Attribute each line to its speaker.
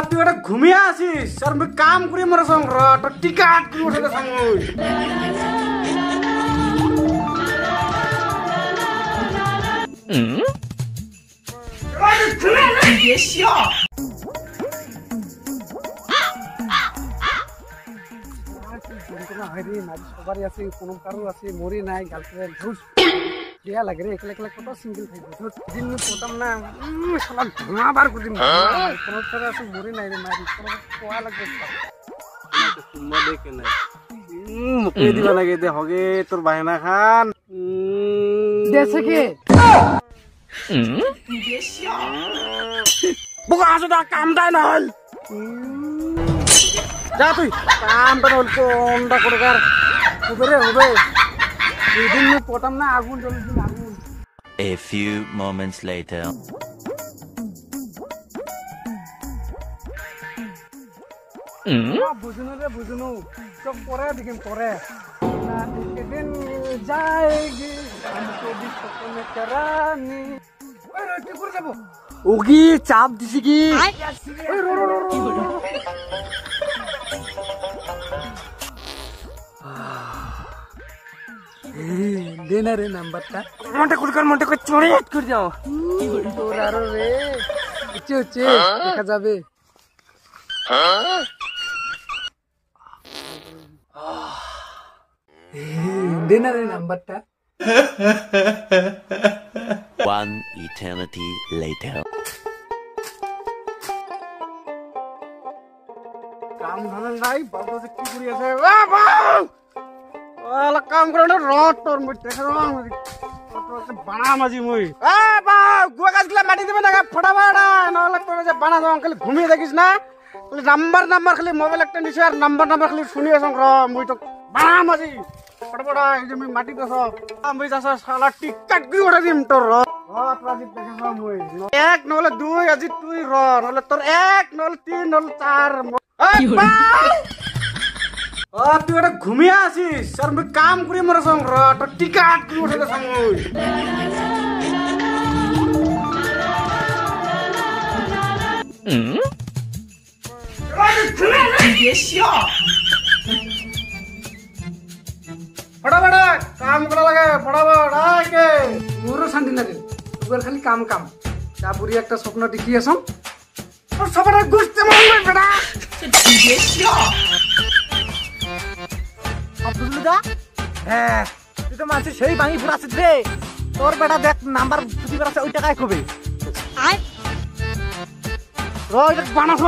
Speaker 1: তুই এটা ঘুমিয়ে আছিস আর আমি কাম করি মরে সঙ্গ তোর টিকাট করে উঠে সঙ্গ সবারই আছে কোনো কারো আছে মরি নাই গার্লফ্রেন্ড ধুস দিয়া লাগে রে একলা একলা কত সিঙ্গেল থাকবে ধুস দিন পটাম না শালা ধোঁয়া বার করে দিম কোনো ছাড়া আছে মরি নাই রে মারি কোনো কোয়া লাগবে তো সুম্মা দেখে না মুখে দিবা লাগে দে হগে তোর বায়না খান দেছে কি বুকা আসো দা কাম দাই না হল যা তুই কামটা হল কোনটা করে কার হবে রে হবে দিন পটাম না আগুন জ্বলে দিন আগুন
Speaker 2: A few moments later
Speaker 1: বুঝুনো রে বুঝুনো সব পরে দেখিম পরে একদিন যায়গি हमको भी सपने करानी ওই রে কি করে যাব ওগি চাপ দিছি কি ওই রো রো রো দেনা রে নাম্বারটা মনটা করে চড়েট করে দাও তোর আরো রে উচ্চে দেখা যাবে দেনা রে নাম্বারটা
Speaker 2: one eternity later
Speaker 1: কাম ধরে নাই বাবু কি করি আছে বাবু ওলা কাম করে না রট তোর মুই দেখে বানা মাঝি মুই এ বাউ গুয়া গাছগুলা মাটি দিবে না ফটাফট নলে তোর যে বানা দাও খালি ঘুমিয়ে দেখিস না খালি নাম্বার খালি মোবাইল একটা নিছে আর নাম্বার খালি শুনি আসং র মুই তো বানা মাঝি ফটাফট এই যে মুই মাটি দেছ মুই যাস শালা টিকট কি ওড়া দিম তোর র প্রাজিত দেখাছ মুই এক নলে দুই আজি তুই র নলে তোর এক নলে তিন নলে চার এই বাউ তুই এটা ঘুমিয়ে আছিস আর আমি কাম করি মরে সঙ্গ তোর টিকাট করে উঠে সঙ্গ ফটাফট কাম করা লাগে ফটাফট আগে মোরও শান্তি লাগে তোর খালি কাম কাম যা বুড়ি একটা স্বপ্ন দেখি আসম তোর সবার গুছতে মারবে বেটা হ্যাঁ তুই তো মানুষের সেই ভাঙি ফুরাছিস রে তোর বেটা দেখ নাম্বার ফুটি বেড়াচ্ছে ওই টাকায় কবে বানাস